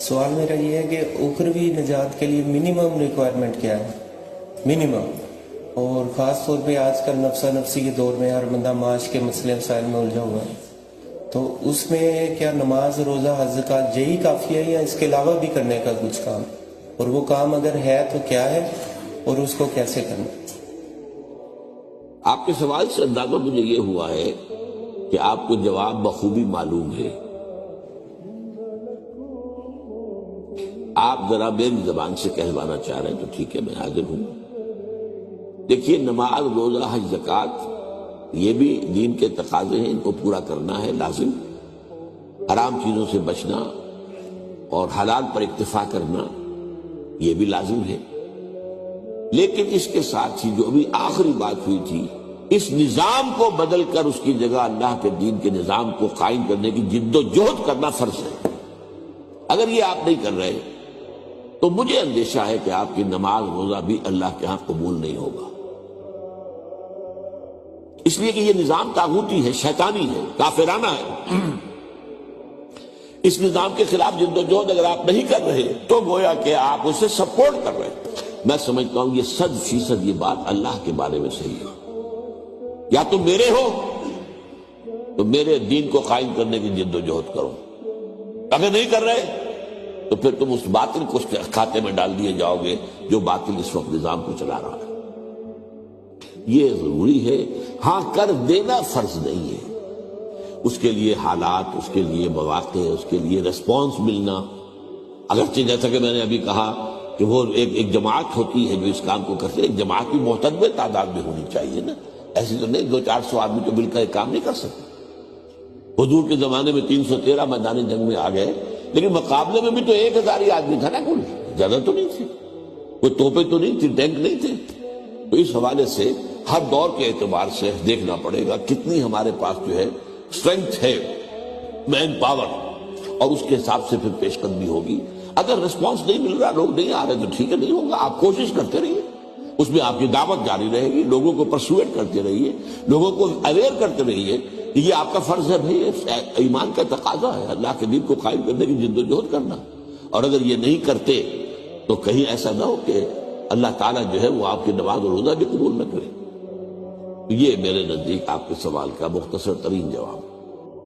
سوال میرا یہ ہے کہ اخروی نجات کے لیے منیمم ریکوائرمنٹ کیا ہے؟ منیمم، اور خاص طور پہ آج کل نفسہ نفسی کے دور میں ہر بندہ معاش کے مسئلے مسائل میں الجھا ہوا ہے، تو اس میں کیا نماز، روزہ، حج، زکوٰۃ یہی کافی ہے یا اس کے علاوہ بھی کرنے کا کچھ کام؟ اور وہ کام اگر ہے تو کیا ہے اور اس کو کیسے کرنا؟ آپ کے سوال سے اندازہ مجھے یہ ہوا ہے کہ آپ کو جواب بخوبی معلوم ہے۔ آپ ذرا میری زبان سے کہلوانا چاہ رہے ہیں تو ٹھیک ہے، میں حاضر ہوں۔ دیکھیے، نماز، روزہ، حج، زکوٰۃ یہ بھی دین کے تقاضے ہیں، ان کو پورا کرنا ہے لازم۔ حرام چیزوں سے بچنا اور حلال پر اکتفا کرنا یہ بھی لازم ہے۔ لیکن اس کے ساتھ ہی جو ابھی آخری بات ہوئی تھی، اس نظام کو بدل کر اس کی جگہ اللہ کے دین کے نظام کو قائم کرنے کی جد و جہد کرنا فرض ہے۔ اگر یہ آپ نہیں کر رہے تو مجھے اندیشہ ہے کہ آپ کی نماز، روزہ بھی اللہ کے ہاں قبول نہیں ہوگا، اس لیے کہ یہ نظام طاغوتی ہے، شیطانی ہے، کافرانہ ہے۔ اس نظام کے خلاف جد و جہد اگر آپ نہیں کر رہے تو گویا کہ آپ اسے سپورٹ کر رہے ہیں۔ میں سمجھتا ہوں یہ 100% یہ بات اللہ کے بارے میں صحیح ہے۔ یا تم میرے ہو تو میرے دین کو قائم کرنے کی جد و جہد کرو، اگر نہیں کر رہے تو پھر تم اس باطل کو کھاتے میں ڈال دیے جاؤ گے جو باطل اس وقت نظام کو چلا رہا ہے۔ یہ ضروری ہے، ہاں کر دینا فرض نہیں ہے، اس کے لیے حالات، اس کے لیے مواقع، اس کے لیے ریسپانس ملنا۔ اگرچہ جیسا کہ میں نے ابھی کہا کہ وہ ایک جماعت ہوتی ہے جو اس کام کو کرتے، ایک جماعت کی محترم تعداد میں ہونی چاہیے نا، ایسی تو نہیں 200-400 آدمی تو مل کر ایک کام نہیں کر سکتے۔ حضور کے زمانے میں 313 میدان جنگ میں آ گئے، لیکن مقابلے میں بھی تو 1000 ہی آدمی تھا نا، کل زیادہ تو نہیں تھے، کوئی توپیں تو نہیں تھی، ٹینک نہیں تھے۔ تو اس حوالے سے ہر دور کے اعتبار سے دیکھنا پڑے گا کتنی ہمارے پاس جو ہے اسٹرینتھ ہے، مین پاور، اور اس کے حساب سے پھر پیش قدمی ہوگی۔ اگر رسپانس نہیں مل رہا، لوگ نہیں آ رہے تو ٹھیک ہے، نہیں ہوگا، آپ کوشش کرتے رہیے، اس میں آپ کی دعوت جاری رہے گی، لوگوں کو پرسویٹ کرتے رہیے، لوگوں کو اویئر کرتے رہیے کہ یہ آپ کا فرض ہے بھائی، ایمان کا تقاضا ہے اللہ کے دین کو قائم کرنے کی جد و جہد کرنا۔ اور اگر یہ نہیں کرتے تو کہیں ایسا نہ ہو کہ اللہ تعالیٰ جو ہے وہ آپ کی نماز اور روزہ بھی قبول نہ کرے۔ یہ میرے نزدیک آپ کے سوال کا مختصر ترین جواب۔